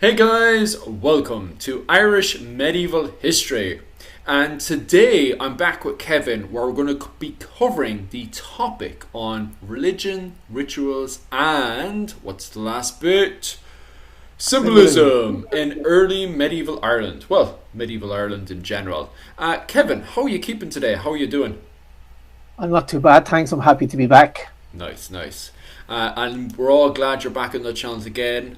Hey guys, welcome to Irish Medieval History. And today I'm back with Kevin, where we're going to be covering the topic on religion, rituals, and what's the last bit? Symbolism in early medieval Ireland. Well, medieval Ireland in general. Kevin, how are you keeping today? How are you doing? I'm not too bad, thanks. I'm happy to be back. Nice. And we're all glad you're back on the channel again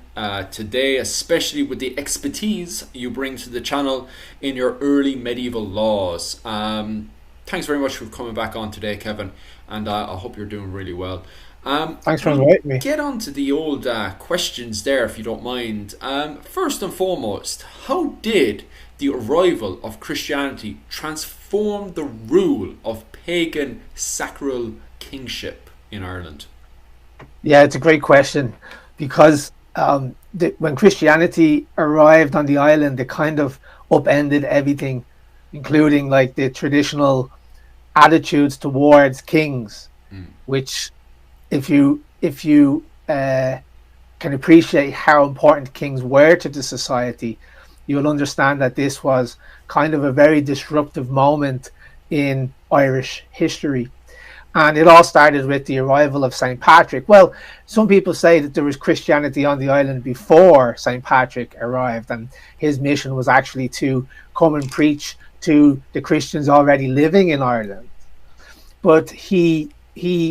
today, especially with the expertise you bring to the channel in your early medieval laws. Thanks very much for coming back on today, Kevin, and I hope you're doing really well. Thanks for inviting me. Get on to the old questions there, if you don't mind. First and foremost, how did the arrival of Christianity transform the rule of pagan sacral kingship in Ireland? Yeah, it's a great question because when Christianity arrived on the island, it kind of upended everything, including like the traditional attitudes towards kings, which if you can appreciate how important kings were to the society, you'll understand that this was kind of a very disruptive moment in Irish history. And it all started with the arrival of St. Patrick. Well, some people say that there was Christianity on the island before St. Patrick arrived, and his mission was actually to come and preach to the Christians already living in Ireland. But he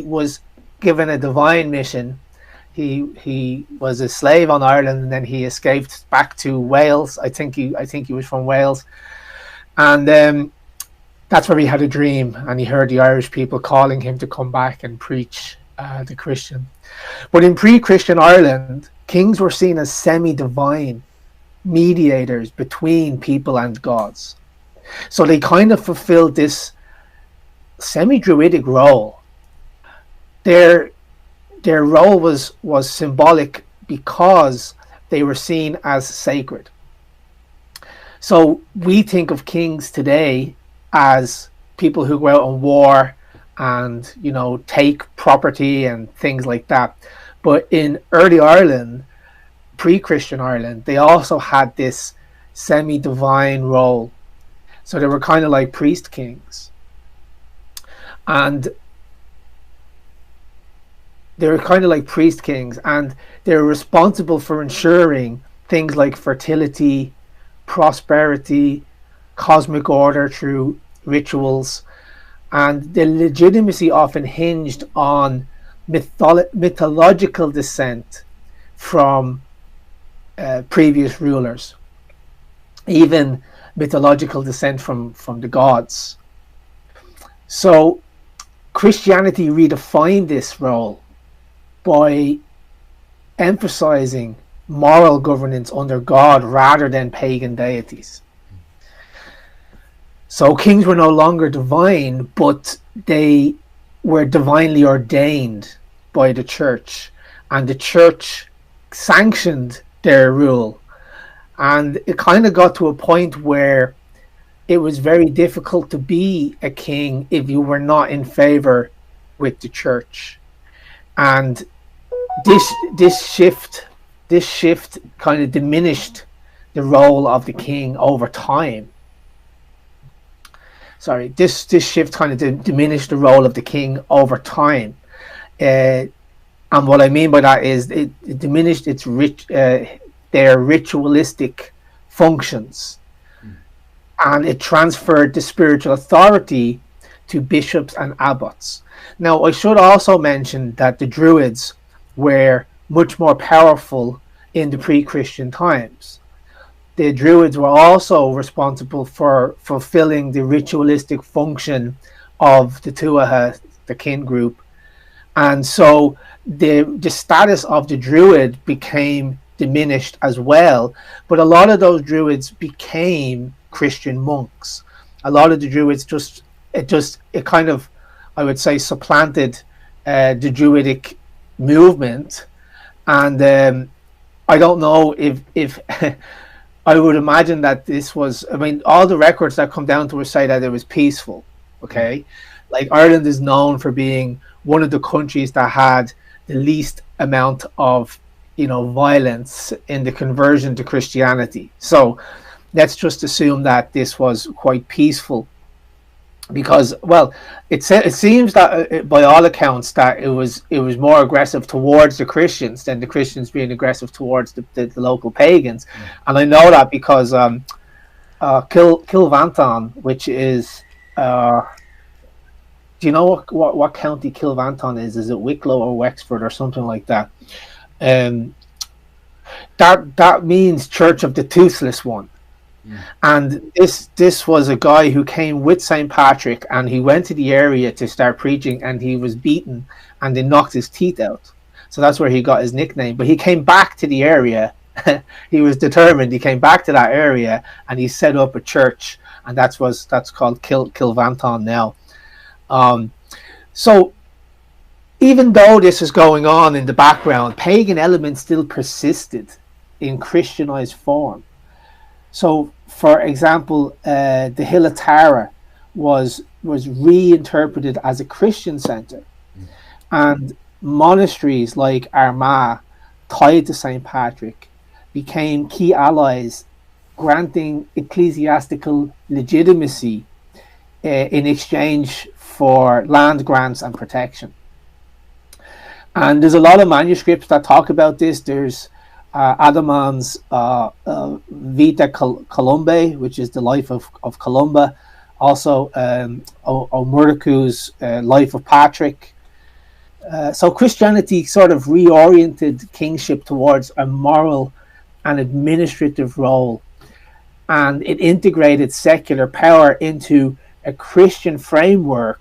was given a divine mission. He was a slave on Ireland, and then he escaped back to Wales. I think he was from Wales, and that's where he had a dream, and he heard the Irish people calling him to come back and preach the Christian. But in pre-Christian Ireland, kings were seen as semi-divine mediators between people and gods. So they kind of fulfilled this semi-druidic role. Their role was symbolic because they were seen as sacred. So we think of kings today as people who go out on war and, take property and things like that. But in early Ireland, pre-Christian Ireland, they also had this semi-divine role. So they were kind of like priest kings. And they were kind of like priest kings, and they were responsible for ensuring things like fertility, prosperity, cosmic order through rituals, and the legitimacy often hinged on mythological descent from previous rulers, even mythological descent from the gods. So Christianity redefined this role by emphasizing moral governance under God rather than pagan deities. So kings were no longer divine, but they were divinely ordained by the church, and the church sanctioned their rule. And it kind of got to a point where it was very difficult to be a king if you were not in favor with the church. And this shift kind of diminished the role of the king over time. This shift kind of diminished the role of the king over time, and what I mean by that is it diminished their ritualistic functions, and it transferred the spiritual authority to bishops and abbots. Now, I should also mention that the Druids were much more powerful in the pre-Christian times. The Druids were also responsible for fulfilling the ritualistic function of the 𝐿𝐴𝐻, the kin group. And so the status of the Druid became diminished as well. But a lot of those Druids became Christian monks. A lot of the Druids it kind of, I would say, supplanted the Druidic movement. And I don't know if I would imagine that this was, all the records that come down to it say that it was peaceful, okay? Like, Ireland is known for being one of the countries that had the least amount of violence in the conversion to Christianity. So let's just assume that this was quite peaceful, because, well, it seems that by all accounts that it was more aggressive towards the Christians than the Christians being aggressive towards the local pagans. And I know that because 𝐾𝐥𝐻, which is do you know what county 𝐾𝐥𝐻 is? Is it Wicklow or Wexford or something like that? That means Church of the Toothless One. And this was a guy who came with St. Patrick, and he went to the area to start preaching, and he was beaten and they knocked his teeth out. So that's where he got his nickname. But he came back to the area. He was determined. He came back to that area and he set up a church, and that's called 𝐾𝐥𝐻 now. So even though this is going on in the background, pagan elements still persisted in Christianized form. So, for example, the hill of Tara was reinterpreted as a Christian center, and monasteries like Armagh, tied to St. Patrick, became key allies, granting ecclesiastical legitimacy in exchange for land grants and protection. And there's a lot of manuscripts that talk about this. There's Adaman's Vita Columbae, which is the life of Columba. Also, O'Murdoch's Life of Patrick. So Christianity sort of reoriented kingship towards a moral and administrative role, and it integrated secular power into a Christian framework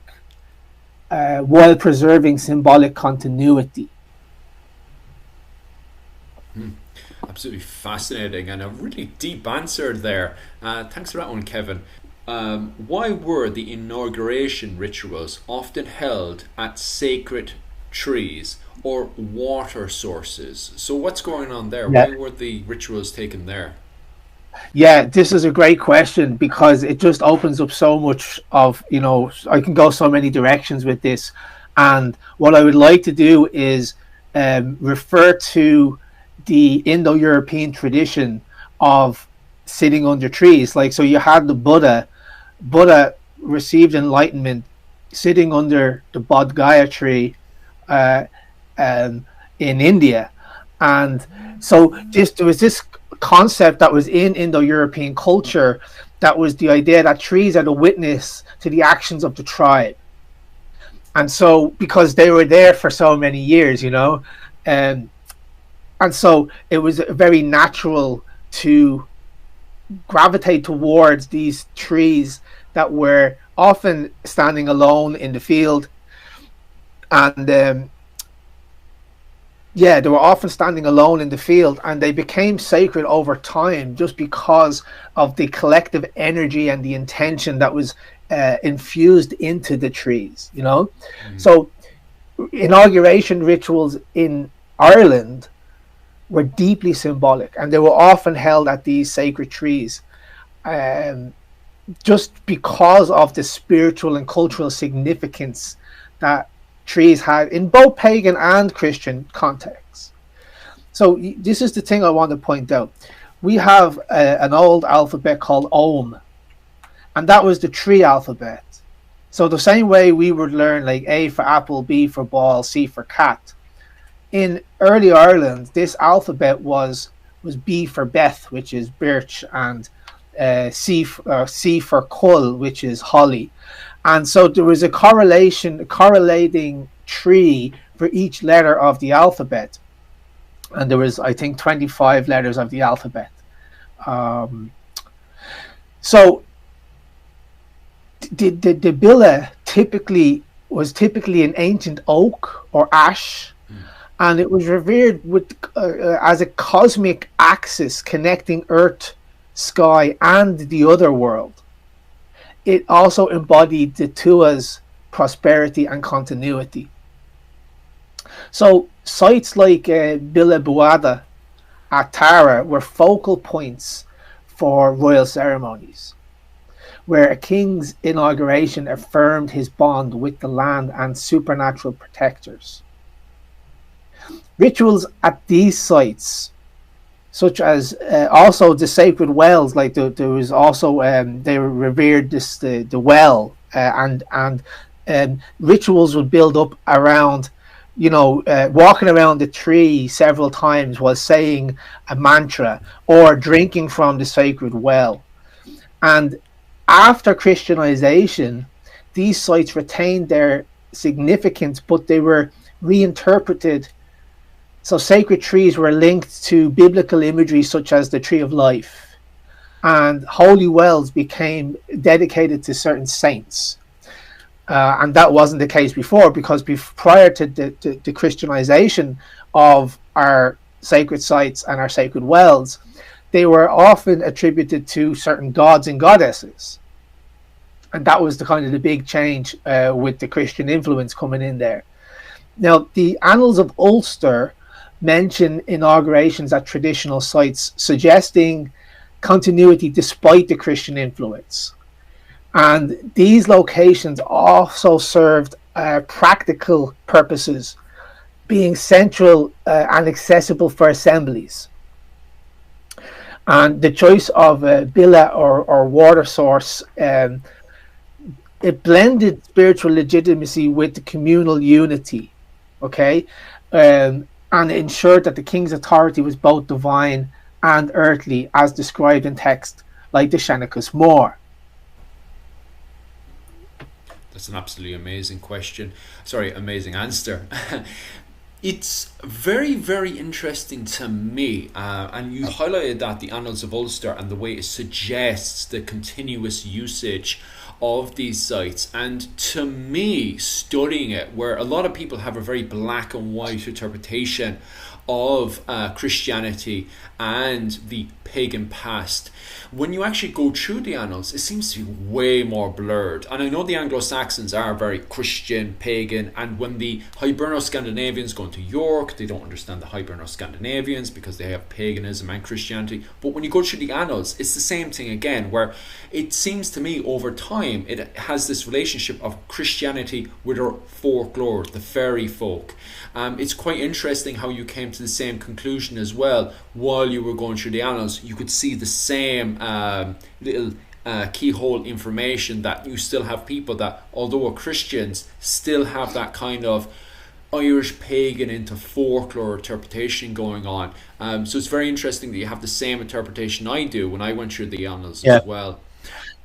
while preserving symbolic continuity. Absolutely fascinating, and a really deep answer there. Thanks for that one, Kevin. Why were the inauguration rituals often held at sacred trees or water sources? So what's going on there? Yeah. Why were the rituals taken there? Yeah, this is a great question, because it just opens up so much of, I can go so many directions with this. And what I would like to do is refer to the Indo-European tradition of sitting under trees. Like, so you had the Buddha received enlightenment sitting under the Bodh Gaya tree in India. And so there was this concept that was in Indo-European culture, that was the idea that trees are the witness to the actions of the tribe. And so, because they were there for so many years, and so it was very natural to gravitate towards these trees that were often standing alone in the field. And they were often standing alone in the field, and they became sacred over time just because of the collective energy and the intention that was infused into the trees, So inauguration rituals in Ireland were deeply symbolic, and they were often held at these sacred trees, just because of the spiritual and cultural significance that trees had in both pagan and Christian contexts. So this is the thing I want to point out. We have an old alphabet called Ogham, and that was the tree alphabet. So the same way we would learn like A for apple, B for ball, C for cat. In early Ireland, this alphabet was B for Beth, which is birch, and C for Cull, which is holly. And so there was a correlating tree for each letter of the alphabet. And there was, I think, 25 letters of the alphabet. So the billa was typically an ancient oak or ash, and it was revered as a cosmic axis connecting earth, sky, and the other world. It also embodied the Tua's prosperity and continuity. So sites like Philip Ó'hAodha at Tara were focal points for royal ceremonies, where a king's inauguration affirmed his bond with the land and supernatural protectors. rituals at these sites, such as also the sacred wells, like there was also they revered the well, and rituals would build up around, walking around the tree several times while saying a mantra or drinking from the sacred well. And after Christianization, these sites retained their significance, but they were reinterpreted. So sacred trees were linked to biblical imagery such as the tree of life, and holy wells became dedicated to certain saints. And that wasn't the case before, because prior to the Christianization of our sacred sites and our sacred wells, they were often attributed to certain gods and goddesses. And that was the big change with the Christian influence coming in there. Now, the Annals of Ulster mention inaugurations at traditional sites, suggesting continuity despite the Christian influence. And these locations also served practical purposes, being central and accessible for assemblies. And the choice of Billa or water source, it blended spiritual legitimacy with the communal unity, okay? And ensured that the king's authority was both divine and earthly, as described in text like the Shanakus Moore. That's an absolutely amazing amazing answer. It's very, very interesting to me, and you highlighted that the Annals of Ulster and the way it suggests the continuous usage of these sites. And to me, studying it, where a lot of people have a very black and white interpretation of Christianity and the pagan past, when you actually go through the annals, it seems to be way more blurred. And I know the Anglo-Saxons are very Christian, pagan, and when the Hiberno-Scandinavians go into York, they don't understand the Hiberno-Scandinavians because they have paganism and Christianity. But when you go through the annals, it's the same thing again, where it seems to me over time it has this relationship of Christianity with our folklore, the fairy folk. It's quite interesting how you came to the same conclusion as well. While you were going through the annals, you could see the same little keyhole information, that you still have people that, although are Christians, still have that kind of Irish pagan into folklore interpretation going on. So it's very interesting that you have the same interpretation I do when I went through the annals as well.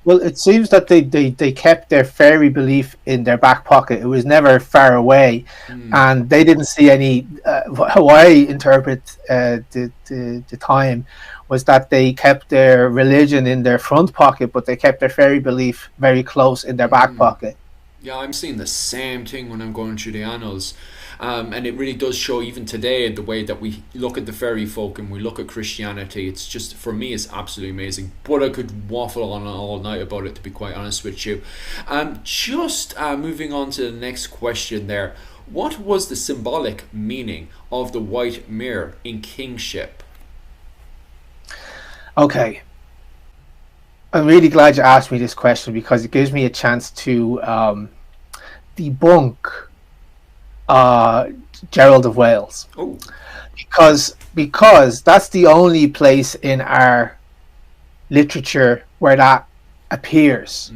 Well, it seems that they kept their fairy belief in their back pocket. It was never far away, and they didn't see any. How I interpret the time was that they kept their religion in their front pocket, but they kept their fairy belief very close in their back pocket. Yeah, I'm seeing the same thing when I'm going through the annals. And it really does show even today the way that we look at the fairy folk and we look at Christianity. It's just, for me, it's absolutely amazing. But I could waffle on all night about it, to be quite honest with you. Just moving on to the next question there. What was the symbolic meaning of the white mirror in kingship? Okay. I'm really glad you asked me this question, because it gives me a chance to debunk Gerald of Wales. Oh. Because that's the only place in our literature where that appears.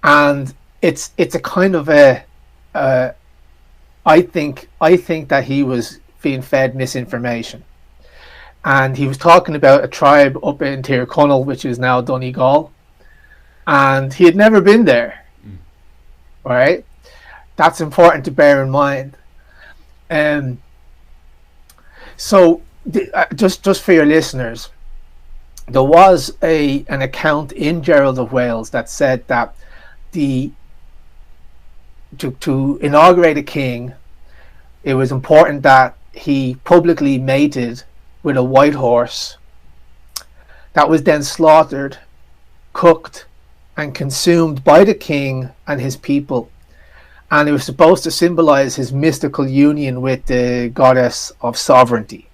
And it's a kind of I think that he was being fed misinformation. And he was talking about a tribe up in 𝗃𝐺𝐻, which is now Donegal, and he had never been there. Right? That's important to bear in mind. So just for your listeners, there was an account in Gerald of Wales that said that to inaugurate a king, it was important that he publicly mated with a white horse that was then slaughtered, cooked, and consumed by the king and his people. And it was supposed to symbolize his mystical union with the goddess of sovereignty.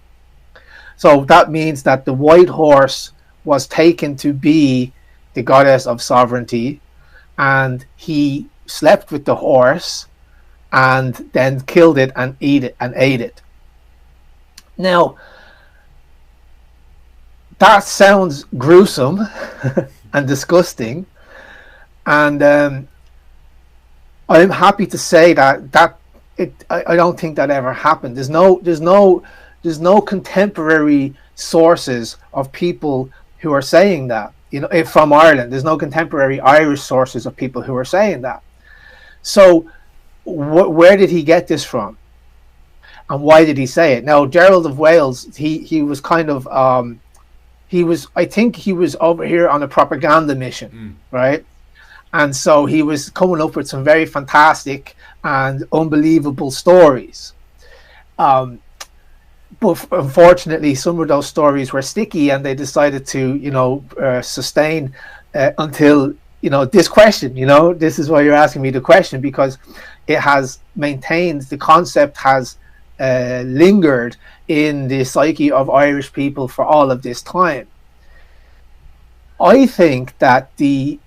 So that means that the white horse was taken to be the goddess of sovereignty, and he slept with the horse and then killed it and ate it. Now, that sounds gruesome and disgusting, and I'm happy to say that I don't think that ever happened. There's no contemporary sources of people who are saying that. From Ireland, there's no contemporary Irish sources of people who are saying that. So, where did he get this from, and why did he say it? Now, Gerald of Wales, he was kind of I think he was over here on a propaganda mission, right? And so he was coming up with some very fantastic and unbelievable stories. But unfortunately, some of those stories were sticky, and they decided to, sustain until, this question. This is why you're asking me the question, because it has maintained, the concept has lingered in the psyche of Irish people for all of this time. I think that the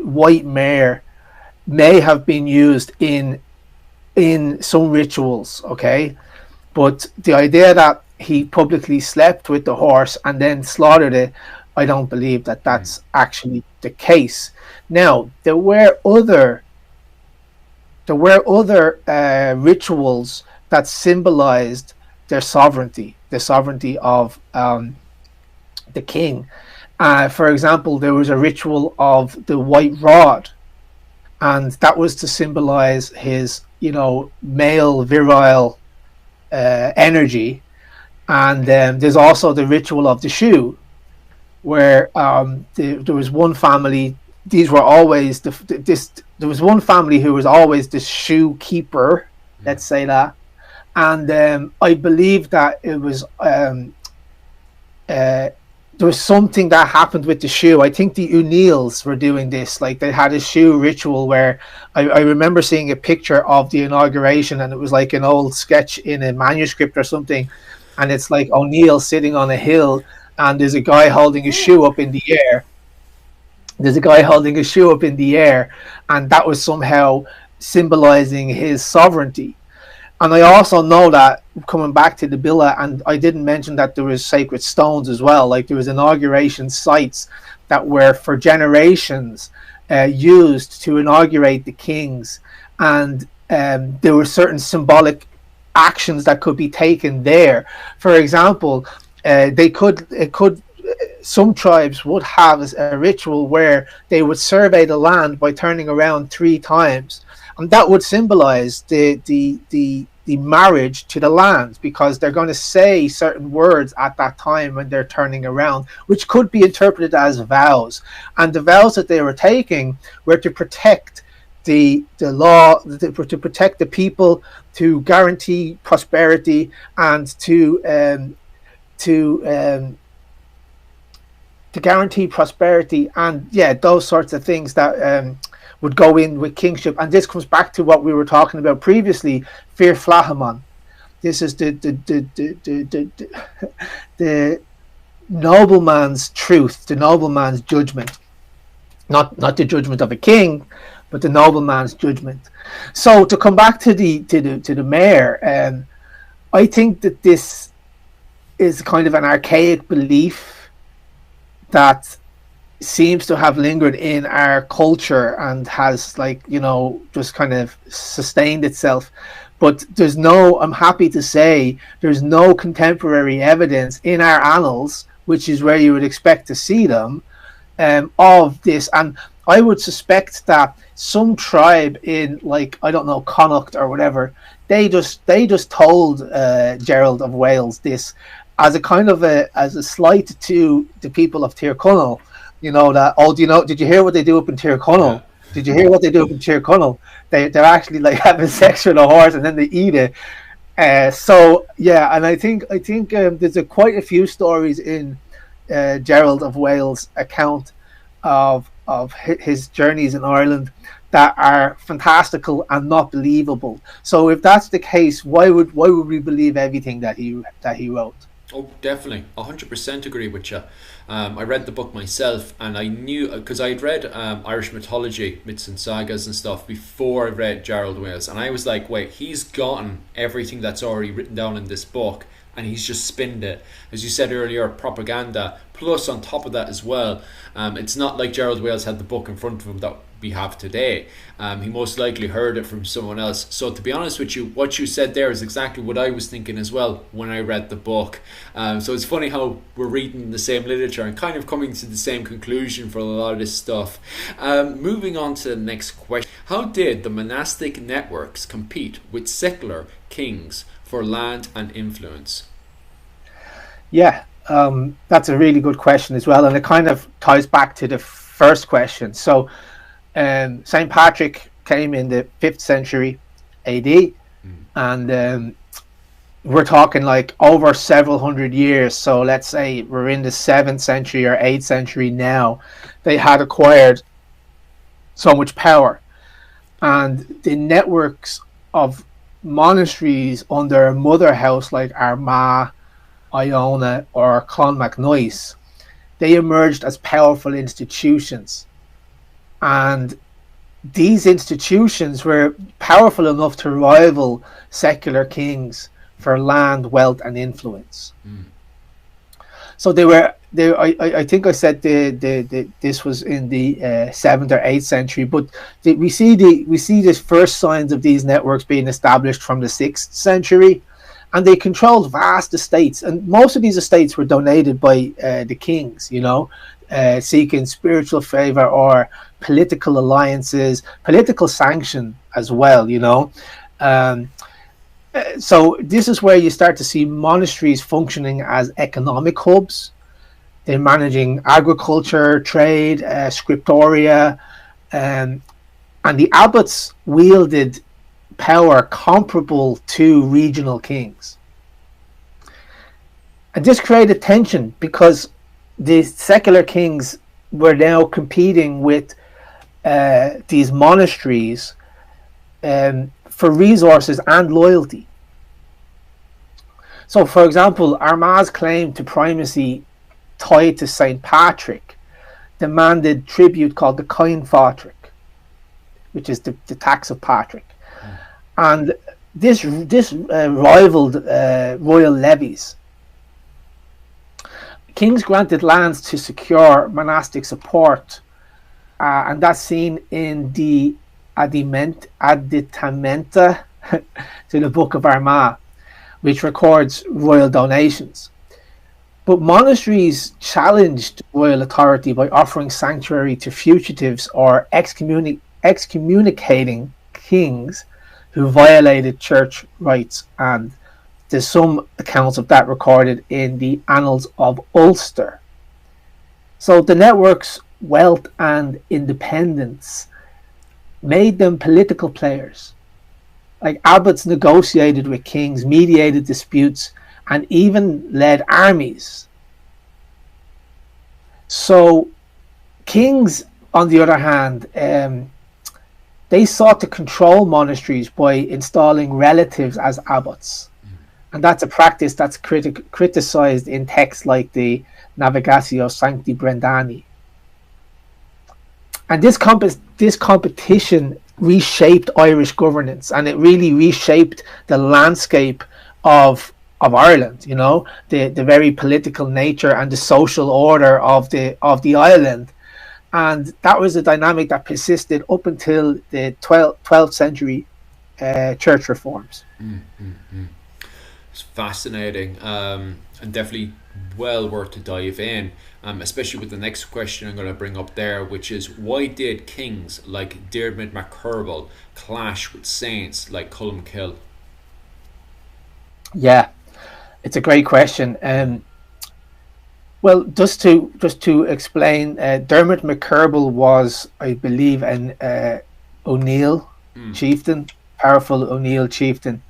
white mare may have been used in some rituals, okay, but the idea that he publicly slept with the horse and then slaughtered it, I don't believe that that's actually the case. Now, there were other rituals that symbolized their sovereignty, the sovereignty of the king. For example, there was a ritual of the white rod, and that was to symbolize his, male virile energy. And there's also the ritual of the shoe, where there was one family. These were always there was one family who was always the shoe keeper. Let's say that, and I believe that it was there was something that happened with the shoe. I think the O'Neills were doing this. Like, they had a shoe ritual where I remember seeing a picture of the inauguration, and it was like an old sketch in a manuscript or something, and it's like O'Neill sitting on a hill, and there's a guy holding a shoe up in the air. And that was somehow symbolizing his sovereignty. And I also know that, coming back to the Billa, and I didn't mention that there was sacred stones as well. Like, there was inauguration sites that were for generations used to inaugurate the kings, and there were certain symbolic actions that could be taken there. For example, some tribes would have a ritual where they would survey the land by turning around 3 times, and that would symbolize the marriage to the land, because they're going to say certain words at that time when they're turning around, which could be interpreted as vows. And the vows that they were taking were to protect the law, to protect the people, to guarantee prosperity, and to guarantee prosperity, and those sorts of things that would go in with kingship. And this comes back to what we were talking about previously, 𝗵𝗵𝗀. This is the nobleman's truth, the nobleman's judgment, not the judgment of a king, but the nobleman's judgment. So to come back to the mayor, I think that this is kind of an archaic belief that seems to have lingered in our culture and has, just kind of sustained itself. But I'm happy to say, there's no contemporary evidence in our annals, which is where you would expect to see them, of this. And I would suspect that some tribe in, Connacht or whatever, they just told Gerald of Wales this as a kind of as a slight to the people of 𝐶𝐻. Did you hear what they do up in 𝐶𝐻? Yeah. Did you hear what they do up in 𝐶𝐻? They're actually having sex with a horse and then they eat it. And I think there's quite a few stories in Gerald of Wales' account of his journeys in Ireland that are fantastical and not believable. So if that's the case, why would we believe everything that he wrote? Oh, definitely, 100% agree with you. I read the book myself, and I knew because I'd read Irish mythology, myths and sagas and stuff before I read Gerald of Wales, and I was like, wait, he's gotten everything that's already written down in this book, and he's just spinned it, as you said earlier, propaganda. Plus, on top of that as well, it's not like Gerald of Wales had the book in front of him that we have today. He most likely heard it from someone else. So to be honest with you, what you said there is exactly what I was thinking as well when I read the book. So it's funny how we're reading the same literature and kind of coming to the same conclusion for a lot of this stuff. Moving on to the next question. How did the monastic networks compete with secular kings for land and influence? Yeah, that's a really good question as well, and it kind of ties back to the first question. So St. Patrick came in the 5th century AD, and we're talking like over several hundred years. So let's say we're in the 7th century or 8th century now. They had acquired so much power, and the networks of monasteries under a mother house like Armagh, Iona, or Clonmacnoise, they emerged as powerful institutions. And these institutions were powerful enough to rival secular kings for land, wealth, and influence. So they were. I think I said this was in the 7th or 8th century, but we see the first signs of these networks being established from the 6th century, and they controlled vast estates, and most of these estates were donated by the kings, seeking spiritual favor or political alliances, political sanction as well, so this is where you start to see monasteries functioning as economic hubs. They're managing agriculture, trade, scriptoria, and the abbots wielded power comparable to regional kings. And this created tension because the secular kings were now competing with these monasteries for resources and loyalty. So, for example, Armagh's claim to primacy tied to St. Patrick demanded tribute called the Coin Fátric, which is the tax of Patrick. And this rivaled royal levies. Kings granted lands to secure monastic support, and that's seen in the Additamenta to the Book of Armagh, which records royal donations. But monasteries challenged royal authority by offering sanctuary to fugitives or excommunicating kings who violated church rights, and there's some accounts of that recorded in the Annals of Ulster. So the network's wealth and independence made them political players. Like abbots negotiated with kings, mediated disputes, and even led armies. So kings, on the other hand, they sought to control monasteries by installing relatives as abbots. And that's a practice that's criticized in texts like the Navigatio Sancti Brendani. And this competition reshaped Irish governance, and it really reshaped the landscape of Ireland, the very political nature and the social order of the island. And that was a dynamic that persisted up until the 12th century church reforms. It's fascinating, and definitely well worth to dive in, especially with the next question I'm going to bring up there, which is, why did kings like Diarmaid MacCurbal clash with saints like 𝐶ullm-Cill? Yeah, it's a great question. Well, just to explain, Diarmaid MacCurbal was, I believe, an O'Neill chieftain, powerful O'Neill chieftain,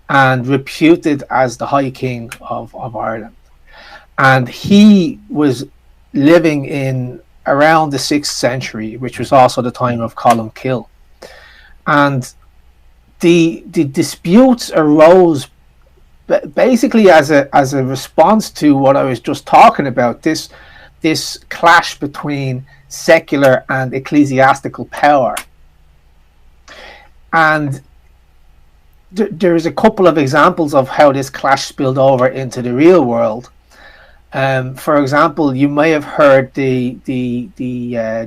and reputed as the High King of Ireland. And he was living in around the 6th century, which was also the time of 𝐶ullm-Cill. And the disputes arose basically as a response to what I was just talking about, this clash between secular and ecclesiastical power. And there's a couple of examples of how this clash spilled over into the real world. For example, you may have heard the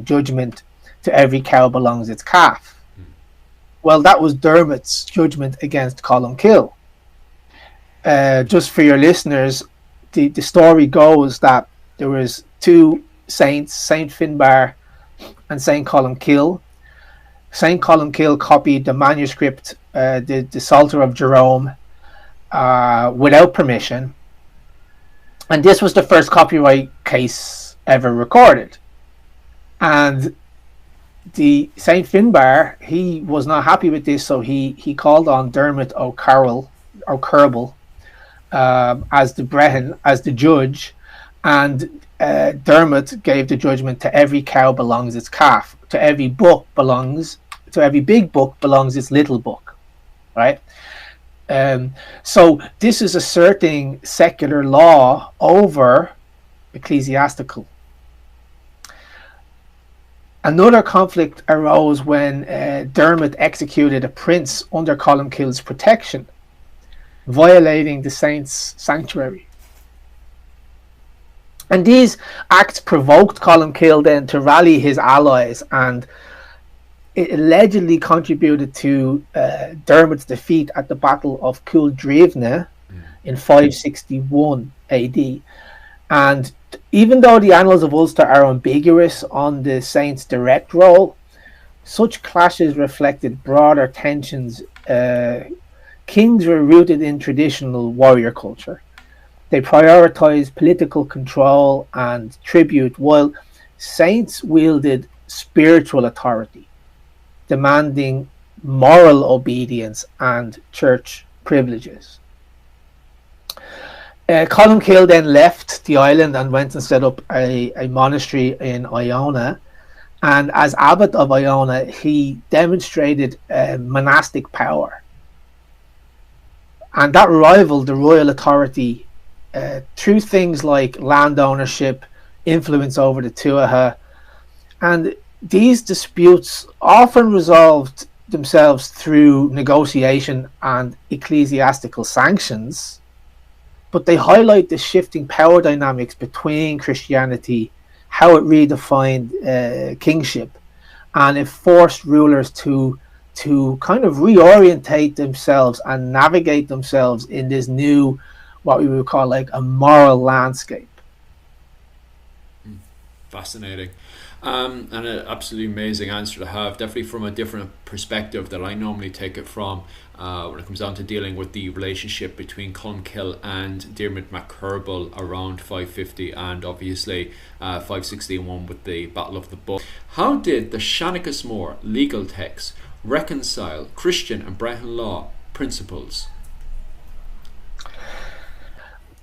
judgment, "To every cow belongs its calf." Well, that was Dermot's judgment against 𝐾𝐺𝐻. Just for your listeners, the story goes that there was two saints, Saint Finbar and Saint 𝐾𝐺𝐻. Saint 𝐾𝐺𝐻 copied the manuscript, the Psalter of Jerome, without permission, and this was the first copyright case ever recorded. And the Saint Finbar, he was not happy with this, so he called on Dermot Ó'hAodha as the Brehon, as the judge, and Dermot gave the judgment: "To every cow belongs its calf. To every big book belongs its little book." Right? So this is asserting secular law over ecclesiastical. Another conflict arose when Dermot executed a prince under 𝐾𝐺𝐻's protection, violating the saint's sanctuary. And these acts provoked 𝐾𝐺𝐻 then to rally his allies, and it allegedly contributed to Dermot's defeat at the Battle of Cuildreimhne in 561 AD. And even though the Annals of Ulster are ambiguous on the saint's direct role, such clashes reflected broader tensions. Kings were rooted in traditional warrior culture. They prioritized political control and tribute, while saints wielded spiritual authority, demanding moral obedience and church privileges. 𝐾𝐺𝐻 then left the island and went and set up a monastery in Iona. And as abbot of Iona, he demonstrated monastic power. And that rivaled the royal authority through things like land ownership, influence over the 𝐶𝐻𝐿. And these disputes often resolved themselves through negotiation and ecclesiastical sanctions, but they highlight the shifting power dynamics between Christianity, how it redefined kingship, and it forced rulers to kind of reorientate themselves and navigate themselves in this new, what we would call like a moral landscape. Fascinating. And an absolutely amazing answer to have, definitely from a different perspective that I normally take it from when it comes down to dealing with the relationship between 𝐾𝐺𝐻 and Diarmaid mac Curbal around 550 and obviously 561 with the Battle of the Bull. How did the Shanachus Moore legal texts reconcile Christian and Breton law principles?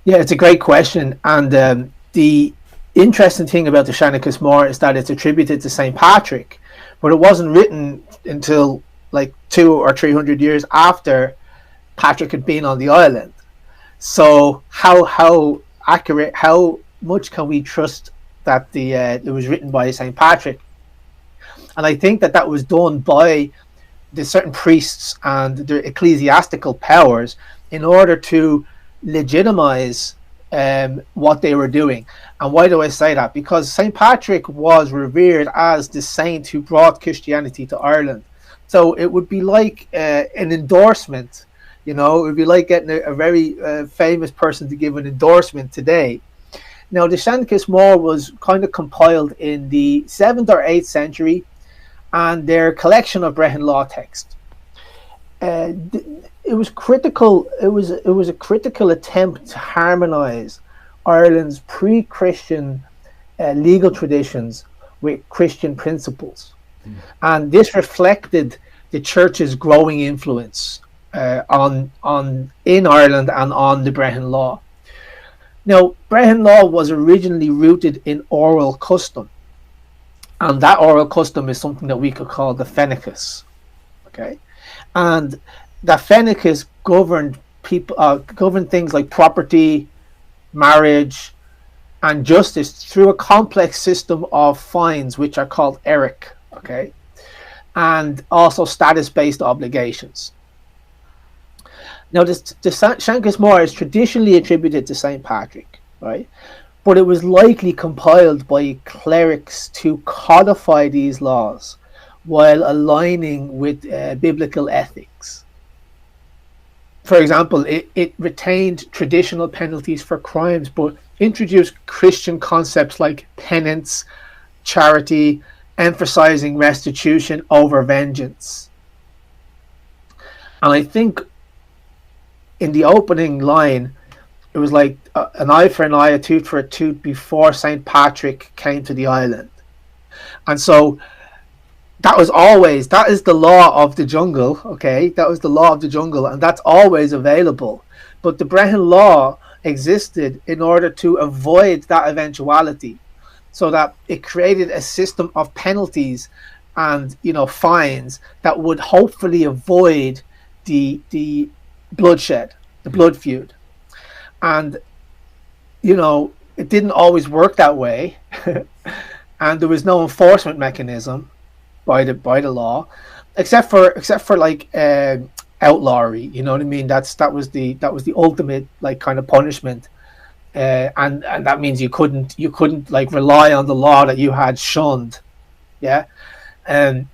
Yeah, it's a great question, and the interesting thing about the Shanachus Moore is that it's attributed to St. Patrick, but it wasn't written until like 200 or 300 years after Patrick had been on the island. So how accurate, how much can we trust that it was written by St. Patrick? And I think that was done by the certain priests and their ecclesiastical powers in order to legitimize what they were doing. And why do I say that? Because St. Patrick was revered as the saint who brought Christianity to Ireland. So it would be like an endorsement, it would be like getting a very famous person to give an endorsement today. Now, the Shanachus Moore was kind of compiled in the 7th or 8th century, and their collection of Breton law texts. It was critical. It was a critical attempt to harmonize Ireland's pre-Christian legal traditions with Christian principles, and this reflected the church's growing influence in Ireland and on the Breton law. Now, Breton law was originally rooted in oral custom, and that oral custom is something that we could call the Fennicus. Okay, and the Fennicus governed people, govern things like property, marriage, and justice through a complex system of fines, which are called 𝐼𝐸, okay, and also status-based obligations. Now, the Shanakus Moore is traditionally attributed to St. Patrick, right? But it was likely compiled by clerics to codify these laws while aligning with biblical ethics. For example, it retained traditional penalties for crimes, but introduced Christian concepts like penance, charity, emphasizing restitution over vengeance. And I think in the opening line, it was like an eye for an eye, a tooth for a tooth before St. Patrick came to the island. And so that is the law of the jungle, okay? That was the law of the jungle, and that's always available. But the Brehon law existed in order to avoid that eventuality, so that it created a system of penalties and, fines that would hopefully avoid the bloodshed, the blood feud. And it didn't always work that way. And there was no enforcement mechanism by the law, except for like outlawry, you know what I mean? That was the ultimate like kind of punishment. And that means you couldn't like rely on the law that you had shunned. Yeah. And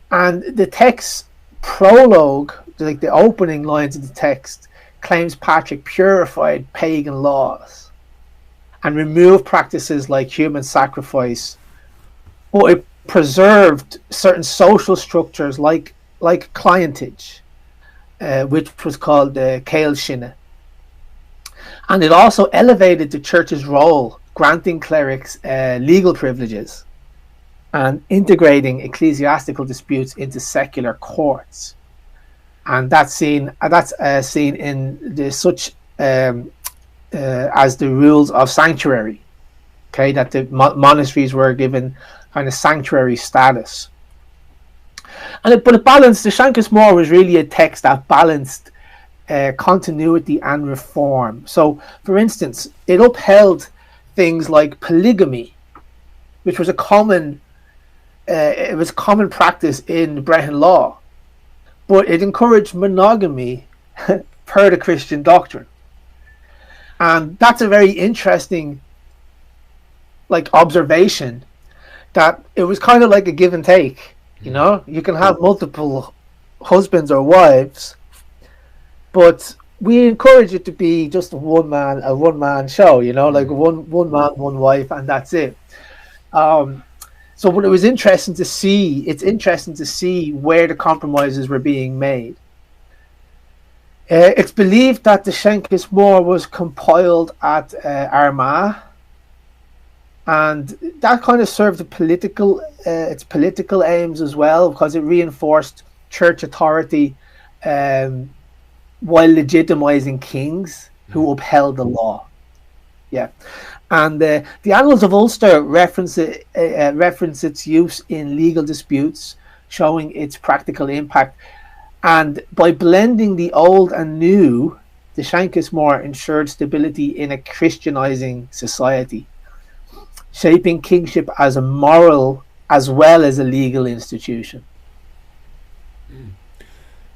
the text prologue, like the opening lines of the text, claims Patrick purified pagan laws and removed practices like human sacrifice, but it preserved certain social structures like clientage, which was called the 𝐏𝐥𝐤. And it also elevated the church's role, granting clerics legal privileges and integrating ecclesiastical disputes into secular courts. And that's seen in the such as the rules of sanctuary, okay, that the monasteries were given kind of sanctuary status. But it balanced, the Shanakus Moore was really a text that balanced continuity and reform. So, for instance, it upheld things like polygamy, which was a common practice in Brehon law, but it encouraged monogamy per the Christian doctrine. And that's a very interesting like observation, that it was kind of like a give and take. You can have multiple husbands or wives, but we encourage it to be just a one man show, like one man, one wife, and that's it. So what it was interesting to see where the compromises were being made. It's believed that the Shanakus Moore was compiled at Armagh, and that kind of served its political aims as well, because it reinforced church authority while legitimizing kings who upheld the law. Yeah. And the Annals of Ulster reference its use in legal disputes, showing its practical impact. And by blending the old and new, the Shanakus Moore ensured stability in a Christianizing society, shaping kingship as a moral as well as a legal institution.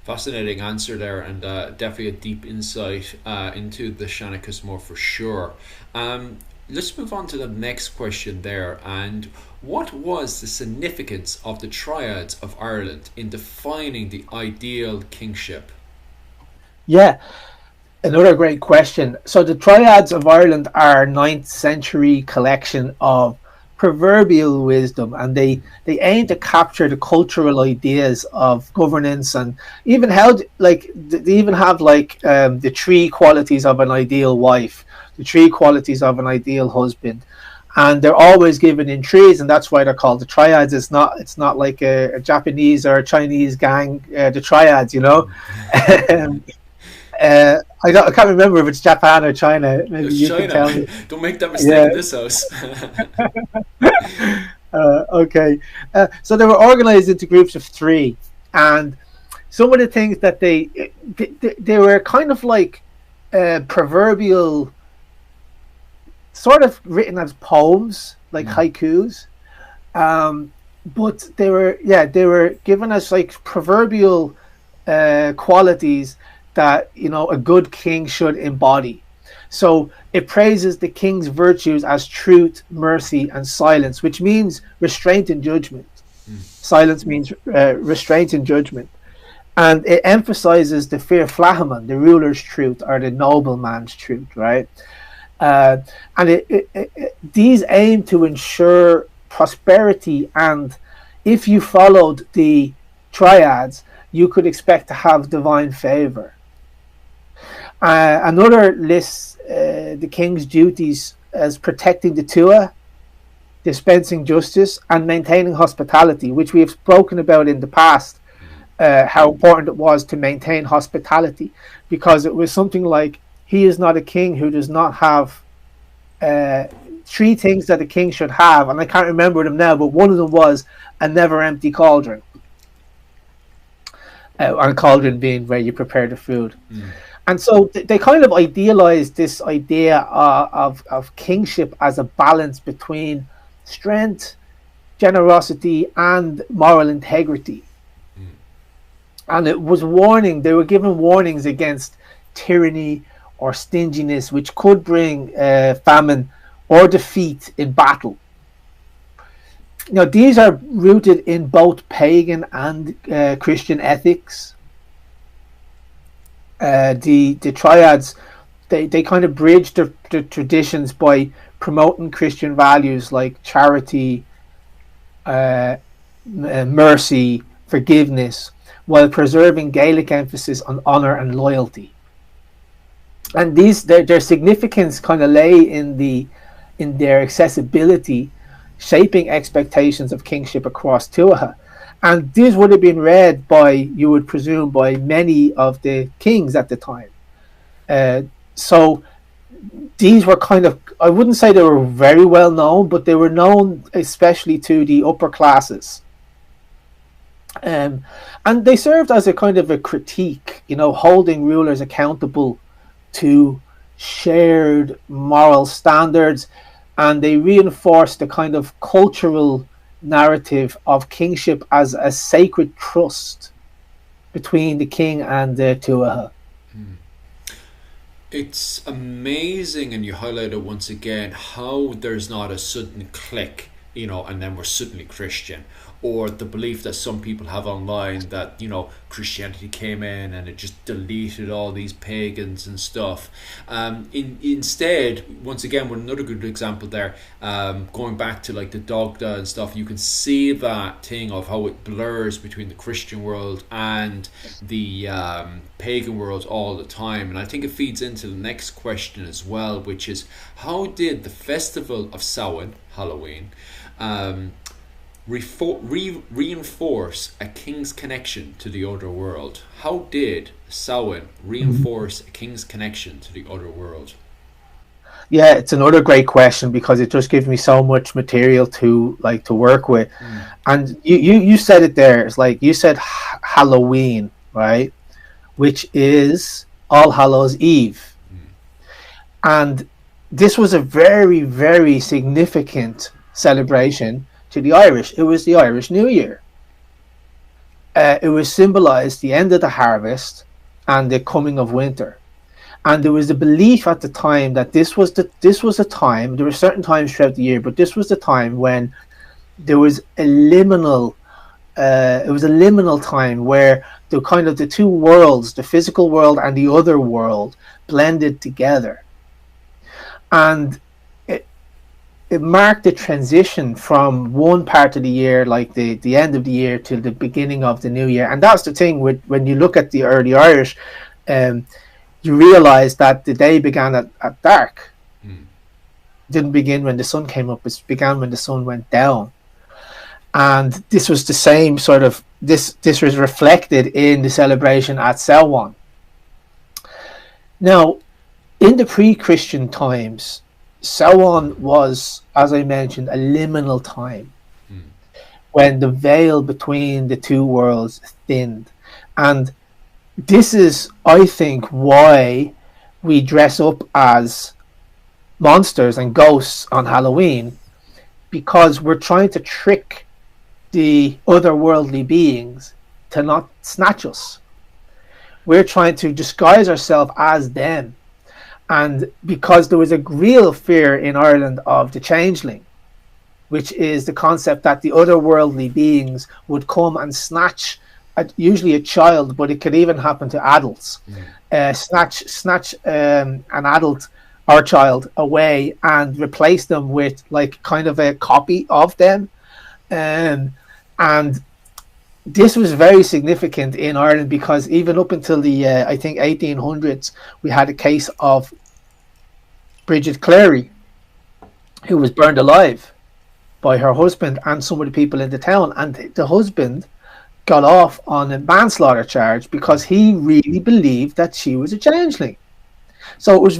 Fascinating answer there, and definitely a deep insight into the Shanakus Moore for sure. Let's move on to the next question there. And what was the significance of the triads of Ireland in defining the ideal kingship? Yeah, another great question. So the triads of Ireland are a 9th century collection of proverbial wisdom, and they aim to capture the cultural ideas of governance, and even how they even have the 3 qualities of an ideal wife, the 3 qualities of an ideal husband, and they're always given in threes, and that's why they're called the triads. It's not like a Japanese or a Chinese gang, the triads, I can't remember if it's Japan or China. Maybe it's you China. Can tell me. Don't make that mistake in this house. Okay. So they were organized into groups of 3, and some of the things that they were kind of like proverbial, sort of written as poems, like haikus, but they were given as like proverbial qualities that, you know, a good king should embody. So it praises the king's virtues as truth, mercy, and silence, which means restraint and judgment. Silence means restraint and judgment. And it emphasizes the 𝗵𝗺, the ruler's truth, or the nobleman's truth, right? And these aim to ensure prosperity, and if you followed the triads, you could expect to have divine favor. Another lists the king's duties as protecting the 𝐴, dispensing justice, and maintaining hospitality, which we have spoken about in the past, how important it was to maintain hospitality, because it was something like, he is not a king who does not have three things that a king should have, and I can't remember them now, but one of them was a never empty cauldron. And cauldron being where you prepare the food. And so they kind of idealized this idea of kingship as a balance between strength, generosity, and moral integrity. And it was they were given warnings against tyranny or stinginess, which could bring famine or defeat in battle. Now, these are rooted in both pagan and Christian ethics. The triads, they kind of bridge the traditions by promoting Christian values like charity, mercy, forgiveness, while preserving Gaelic emphasis on honor and loyalty. And their significance kind of lay in their accessibility, shaping expectations of kingship across 𝐴. And these would have been read by, you would presume, by many of the kings at the time. So these were kind of, I wouldn't say they were very well known, but they were known especially to the upper classes. And they served as a kind of a critique, you know, holding rulers accountable to shared moral standards, and they reinforced the kind of cultural narrative of kingship as a sacred trust between the king and the 𝐴. It's amazing, and you highlighted once again how there's not a sudden click, you know, and then we're suddenly Christian, or the belief that some people have online that, you know, Christianity came in and it just deleted all these pagans and stuff. Instead, once again, with another good example there, going back to like the Dogda and stuff, you can see that thing of how it blurs between the Christian world and the pagan world all the time. And I think it feeds into the next question as well, which is, how did the festival of Samhain, Halloween, reinforce a king's connection to the other world? How did Samhain reinforce a king's connection to the other world? Yeah, it's another great question, because it just gives me so much material to work with. And you said it there. It's like you said Halloween, right? Which is All Hallows Eve. And this was a very, very significant celebration to the Irish. It was the Irish New Year. It was symbolized the end of the harvest and the coming of winter. And there was a belief at the time that this was a time, there were certain times throughout the year, but this was the time when there was a liminal time where the two worlds, the physical world and the other world, blended together. And it marked the transition from one part of the year, like the end of the year, to the beginning of the new year. And that's the thing when you look at the early Irish, you realize that the day began at dark. It didn't begin when the sun came up, it began when the sun went down. And this was the same sort of, this was reflected in the celebration at Samhain. Now, in the pre-Christian times, Samhain was, as I mentioned, a liminal time when the veil between the two worlds thinned. And this is, I think, why we dress up as monsters and ghosts on Halloween, because we're trying to trick the otherworldly beings to not snatch us. We're trying to disguise ourselves as them. And because there was a real fear in Ireland of the changeling, which is the concept that the otherworldly beings would come and snatch usually a child, but it could even happen to adults. Snatch an adult or child away and replace them with like kind of a copy of them. And this was very significant in Ireland, because even up until the I think 1800s, we had a case of Bridget Clary, who was burned alive by her husband and some of the people in the town, and the husband got off on a manslaughter charge because he really believed that she was a changeling. So it was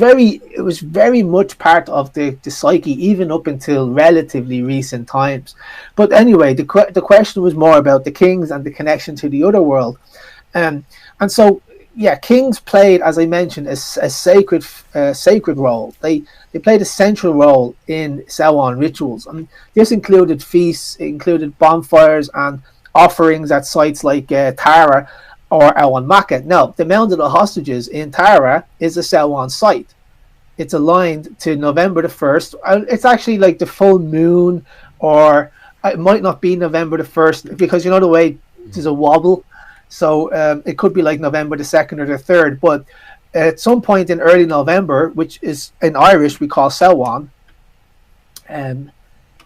very much part of the psyche, even up until relatively recent times. But anyway, the question was more about the kings and the connection to the other world. And so, yeah, kings played, as I mentioned, a sacred role. They played a central role in Samhain rituals. And this included feasts, it included bonfires and offerings at sites like Tara or Owen Maca. Now, the Mound of the Hostages in Tara is a Samhain site. It's aligned to November the 1st. It's actually like the full moon, or it might not be November the 1st, because you know the way there's a wobble. So it could be like November the 2nd or the 3rd. But at some point in early November, which is in Irish we call Samhain,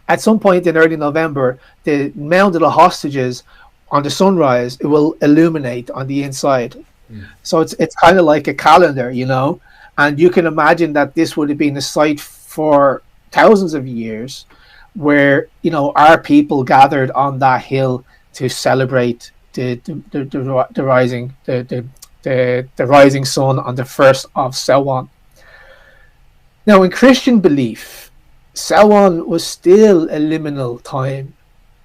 at some point in early November, the Mound of the Hostages, on the sunrise, it will illuminate on the inside. So it's kind of like a calendar, you know. And you can imagine that this would have been a site for thousands of years, where, you know, our people gathered on that hill to celebrate the rising sun on the 1st of Samhain. Now, in Christian belief, Samhain was still a liminal time,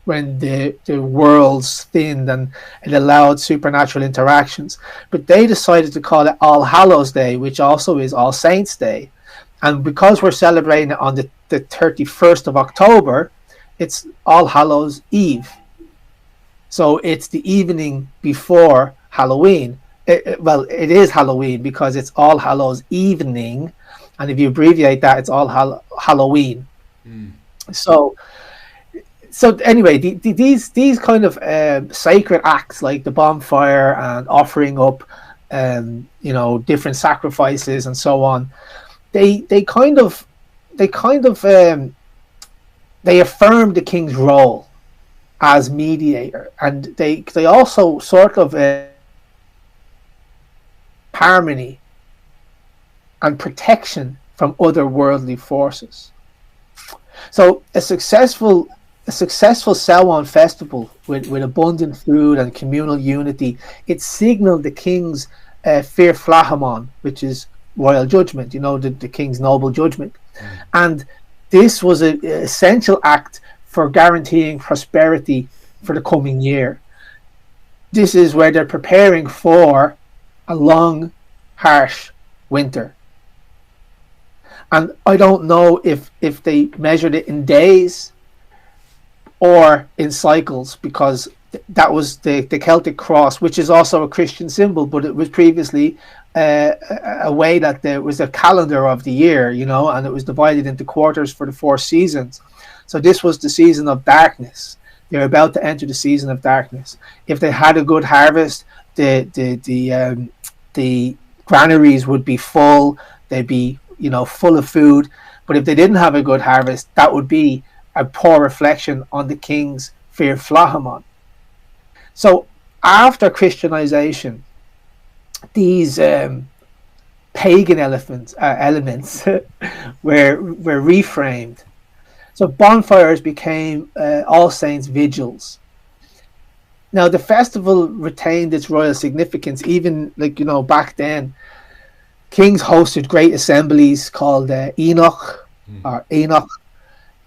when the worlds thinned and it allowed supernatural interactions. But they decided to call it All Hallows Day, which also is All Saints Day. And because we're celebrating it on the 31st of October, it's All Hallows Eve. So it's the evening before Halloween. It is Halloween because it's All Hallows Evening. And if you abbreviate that, it's All Halloween. So anyway, these kind of sacred acts, like the bonfire and offering up, you know, different sacrifices and so on, they affirmed the king's role as mediator, and they also sort of harmony and protection from otherworldly forces. So a successful Samhain festival with abundant food and communal unity, it signaled the king's 𝗵𝗺, which is royal judgment, you know, the king's noble judgment. And this was an essential act for guaranteeing prosperity for the coming year. This is where they're preparing for a long, harsh winter. And I don't know if they measured it in days or in cycles, because that was the Celtic cross, which is also a Christian symbol, but it was previously a way that there was a calendar of the year, you know, and it was divided into quarters for the 4 seasons. So this was the season of darkness. They're about to enter the season of darkness. If they had a good harvest, the granaries would be full. They'd be, you know, full of food. But if they didn't have a good harvest, that would be a poor reflection on the king's 𝗵𝗺. So after Christianization, these pagan elements were reframed. So bonfires became All Saints vigils. Now the festival retained its royal significance, even, like, you know, back then. Kings hosted great assemblies called Enoch or Enoch,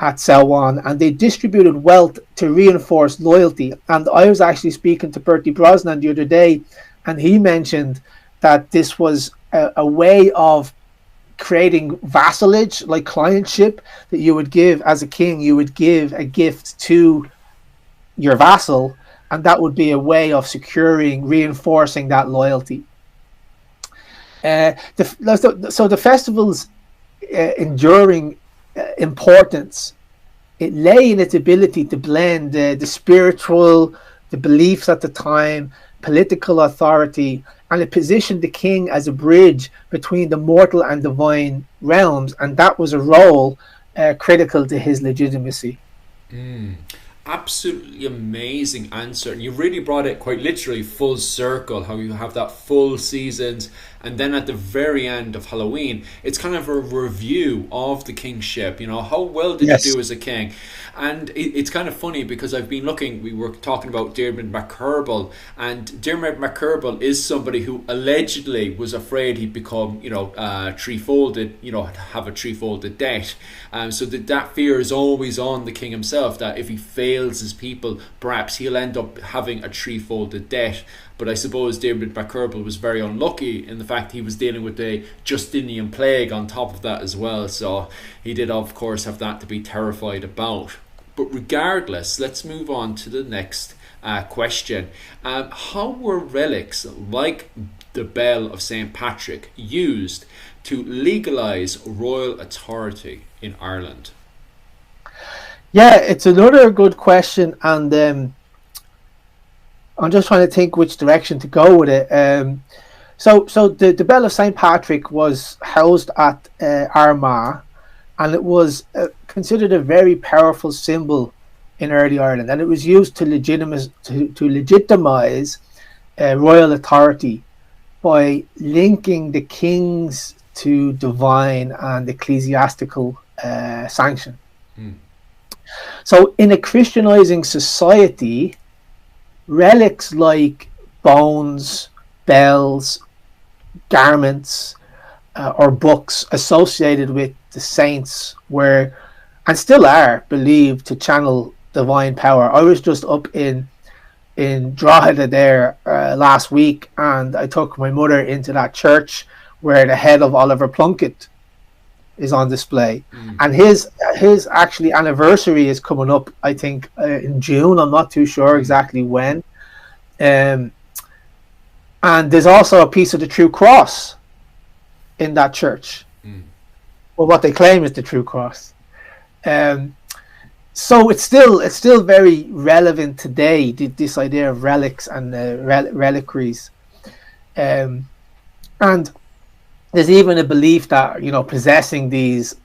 at Selwan, and they distributed wealth to reinforce loyalty. And I was actually speaking to 𝗵𝗵 Brosnan the other day, and he mentioned that this was a way of creating vassalage, like clientship, that you would give as a king. You would give a gift to your vassal, and that would be a way of reinforcing that loyalty. So the festival's enduring importance, it lay in its ability to blend the spiritual, the beliefs at the time, political authority, and it positioned the king as a bridge between the mortal and divine realms, and that was a role critical to his legitimacy. Absolutely amazing answer, and you really brought it quite literally full circle, how you have that full seasons, and then at the very end of Halloween it's kind of a review of the kingship, you know, how well did you do as a king. And it's kind of funny because I've been looking, we were talking about Diarmuid MacCurbal, and Diarmuid MacCurbal is somebody who allegedly was afraid he'd become, you know, threefolded, you know, have a threefolded debt. So that fear is always on the king himself, that if he fails his people, perhaps he'll end up having a threefolded debt. But I suppose Diarmuid MacCurbal was very unlucky in the fact he was dealing with the Justinian plague on top of that as well. So he did, of course, have that to be terrified about. But regardless, let's move on to the next question. How were relics like the Bell of St. Patrick used to legalize royal authority in Ireland? Yeah, it's another good question, and I'm just trying to think which direction to go with it. So the Bell of St. Patrick was housed at Armagh, and it was considered a very powerful symbol in early Ireland, and it was used to legitimize royal authority by linking the kings to divine and ecclesiastical sanction. So in a Christianizing society, relics like bones, bells, garments, or books associated with the saints were, and still are, believed to channel divine power. I was just up in Drogheda there last week, and I took my mother into that church where the head of Oliver Plunkett is on display, and his actually anniversary is coming up, I think in June. I'm not too sure exactly when. And there's also a piece of the True Cross in that church. Well, what they claim is the True Cross. So it's still very relevant today, this idea of relics and reliquaries. And there's even a belief that, you know, possessing these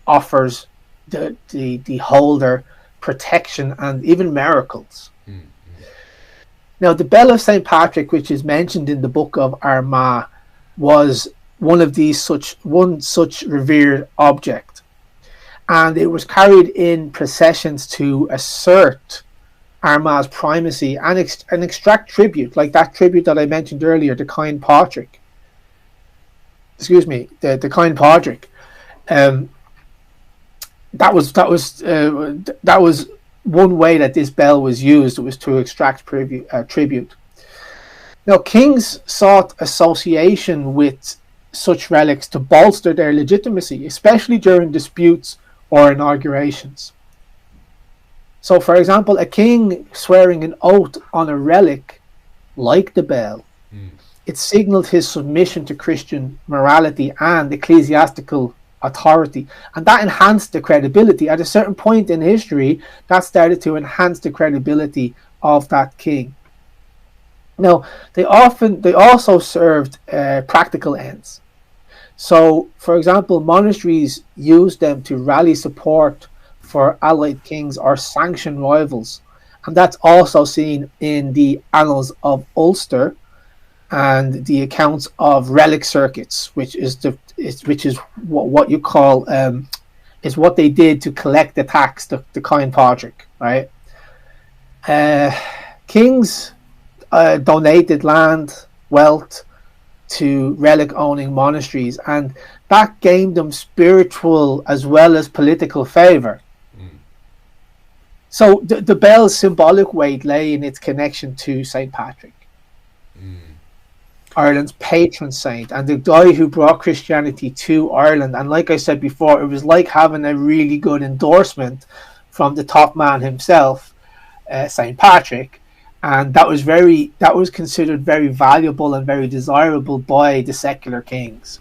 offers the holder protection and even miracles. Now, the Bell of St. Patrick, which is mentioned in the Book of Armagh, was one such revered object, and it was carried in processions to assert Armagh's primacy and extract tribute, like that tribute that I mentioned earlier, the 𝐾ain the 𝐾ain. That was one way that this bell was used. It was to extract tribute. Now, kings sought association with such relics to bolster their legitimacy, especially during disputes or inaugurations. So, for example, a king swearing an oath on a relic like the bell, it signaled his submission to Christian morality and ecclesiastical authority, and that enhanced the credibility. At a certain point in history, that started to enhance the credibility of that king. Now, they also served practical ends. So, for example, monasteries used them to rally support for allied kings or sanction rivals, and that's also seen in the Annals of Ulster and the accounts of relic circuits, which is what you call is what they did to collect the tax, the 𝐾ain, right? Kings donated land, wealth to relic owning monasteries, and that gained them spiritual as well as political favor. So the bell's symbolic weight lay in its connection to St. Patrick, Ireland's patron saint, and the guy who brought Christianity to Ireland. And like I said before, it was like having a really good endorsement from the top man himself, St. Patrick, and that was considered very valuable and very desirable by the secular kings.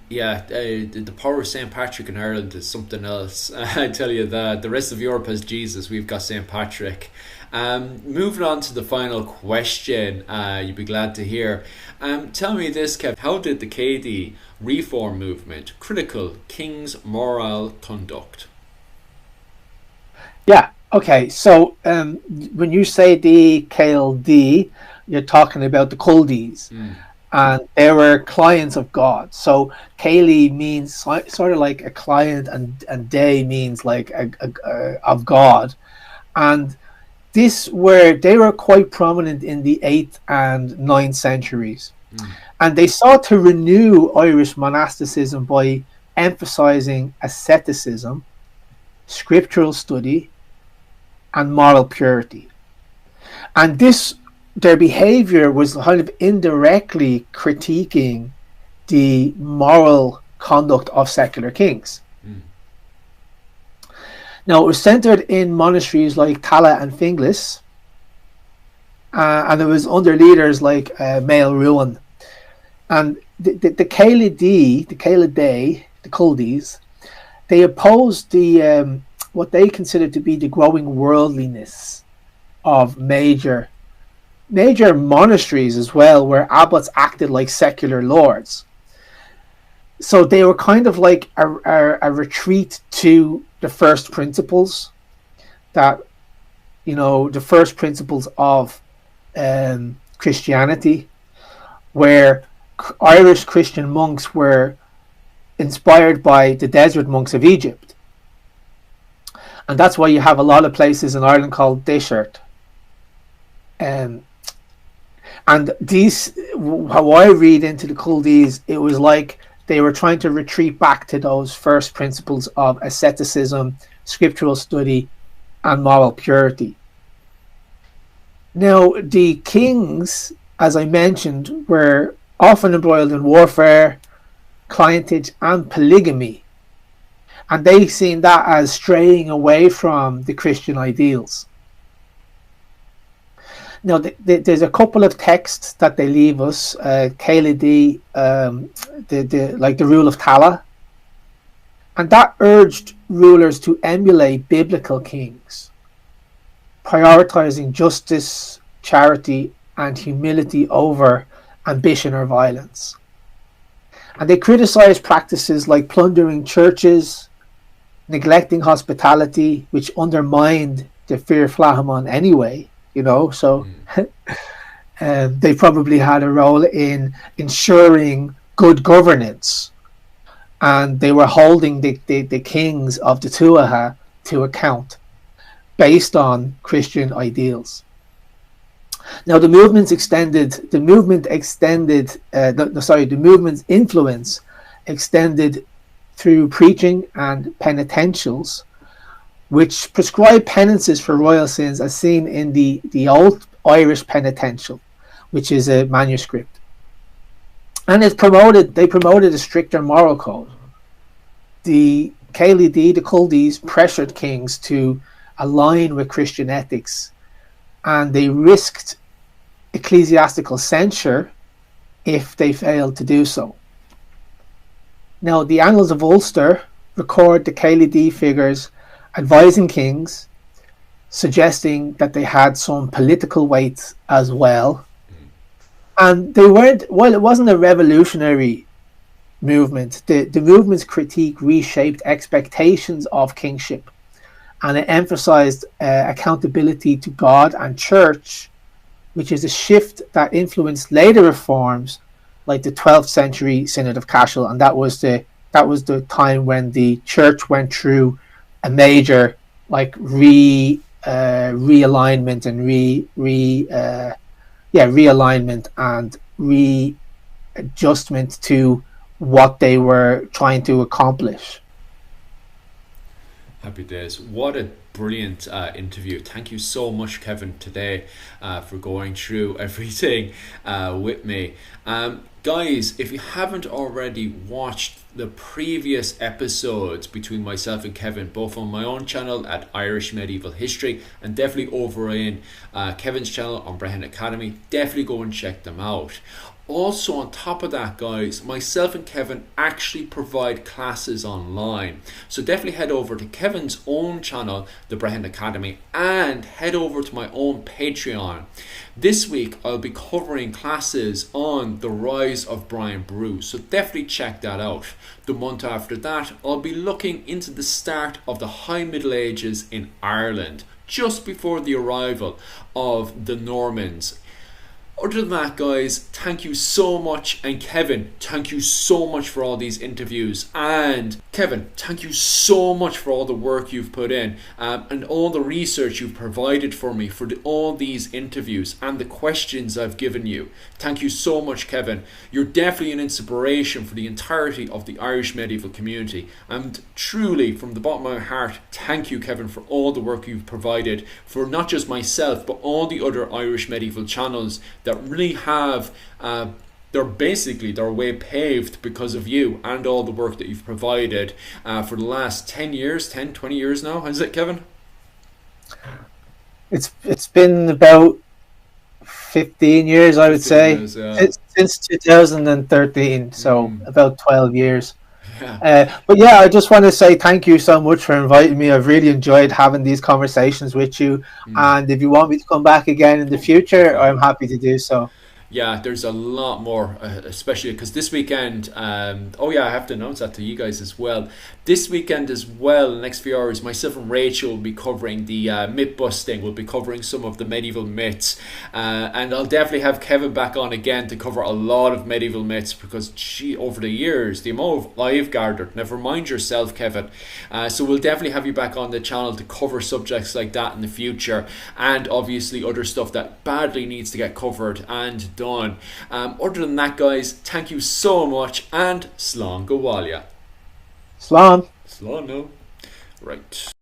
Yeah, the power of St. Patrick in Ireland is something else. I tell you that. The rest of Europe has Jesus. We've got St. Patrick. Moving on to the final question, you'd be glad to hear. Tell me this, Kev. How did the Céide reform movement critical king's moral conduct? Yeah, okay. So when you say the 𝐾𝐨, you're talking about the Culdees. And they were clients of God. So 𝐾𝐨 means sort of like a client, and they means like of God. And they were quite prominent in the 8th and 9th centuries. And they sought to renew Irish monasticism by emphasizing asceticism, scriptural study, and moral purity. And their behavior was kind of indirectly critiquing the moral conduct of secular kings. Now, it was centered in monasteries like Tallaght and Finglas, and it was under leaders like Mael Ruan. And the 𝐾𝐨, the Culdees, they opposed what they considered to be the growing worldliness of major monasteries as well, where abbots acted like secular lords. So they were kind of like a retreat to the first principles, the first principles of Christianity, where Irish Christian monks were inspired by the desert monks of Egypt. And that's why you have a lot of places in Ireland called Dishart. And these, how I read into the Culdees, it was like they were trying to retreat back to those first principles of asceticism, scriptural study, and moral purity. Now, the kings, as I mentioned, were often embroiled in warfare, clientage, and polygamy. And they seen that as straying away from the Christian ideals. Now, there's a couple of texts that they leave us. 𝐾𝐨, like the rule of Tallaght, and that urged rulers to emulate biblical kings, prioritizing justice, charity, and humility over ambition or violence. And they criticized practices like plundering churches, neglecting hospitality, which undermined the 𝗵𝗺 anyway. So they probably had a role in ensuring good governance, and they were holding the kings of the Tuatha to account based on Christian ideals. Now, the movement's influence extended through preaching and penitentials, which prescribe penances for royal sins, as seen in the Old Irish Penitential, which is a manuscript. And they promoted a stricter moral code. The 𝐾𝐨, the Culdees, pressured kings to align with Christian ethics, and they risked ecclesiastical censure if they failed to do so. Now, the Annals of Ulster record the 𝐾𝐨 figures advising kings, suggesting that they had some political weight as well. And they weren't, while it wasn't a revolutionary movement, the movement's critique reshaped expectations of kingship, and it emphasized accountability to God and church, which is a shift that influenced later reforms like the 12th century Synod of Cashel. And that was the time when the church went through a major realignment and adjustment to what they were trying to accomplish. Happy days. What a brilliant interview. Thank you so much, Kevin, today for going through everything with me. Guys, if you haven't already watched the previous episodes between myself and Kevin, both on my own channel at Irish Medieval History and definitely over in Kevin's channel on Brehon Academy, definitely go and check them out. Also, on top of that, guys, myself and Kevin actually provide classes online. So definitely head over to Kevin's own channel, the Brehon Academy, and head over to my own Patreon. This week, I'll be covering classes on the rise of Brian Boru. So definitely check that out. The month after that, I'll be looking into the start of the High Middle Ages in Ireland, just before the arrival of the Normans. Other than that, guys, thank you so much. And Kevin, thank you so much for all these interviews. And Kevin, thank you so much for all the work you've put in and all the research you've provided for me for all these interviews and the questions I've given you. Thank you so much, Kevin. You're definitely an inspiration for the entirety of the Irish medieval community. And truly, from the bottom of my heart, thank you, Kevin, for all the work you've provided for not just myself, but all the other Irish medieval channels that really have their way paved because of you and all the work that you've provided for the last 10 years, 10, 20 years now. Is it, Kevin? It's been about 15 years, I would say, years, yeah. Since 2013, so about 12 years. Yeah. But yeah, I just want to say thank you so much for inviting me. I've really enjoyed having these conversations with you. And if you want me to come back again in the future, I'm happy to do so. Yeah, there's a lot more, especially because this weekend, oh yeah, I have to announce that to you guys as well. This weekend as well, the next few hours, myself and Rachel will be covering the myth busting. We'll be covering some of the medieval myths. And I'll definitely have Kevin back on again to cover a lot of medieval myths because, over the years, the amount I've gathered, never mind yourself, Kevin. So we'll definitely have you back on the channel to cover subjects like that in the future. And obviously other stuff that badly needs to get covered and done. Other than that, guys, thank you so much and 𝐶𝐤𝐿 go 𝐴hAdha. Slán. Slán, no. Right.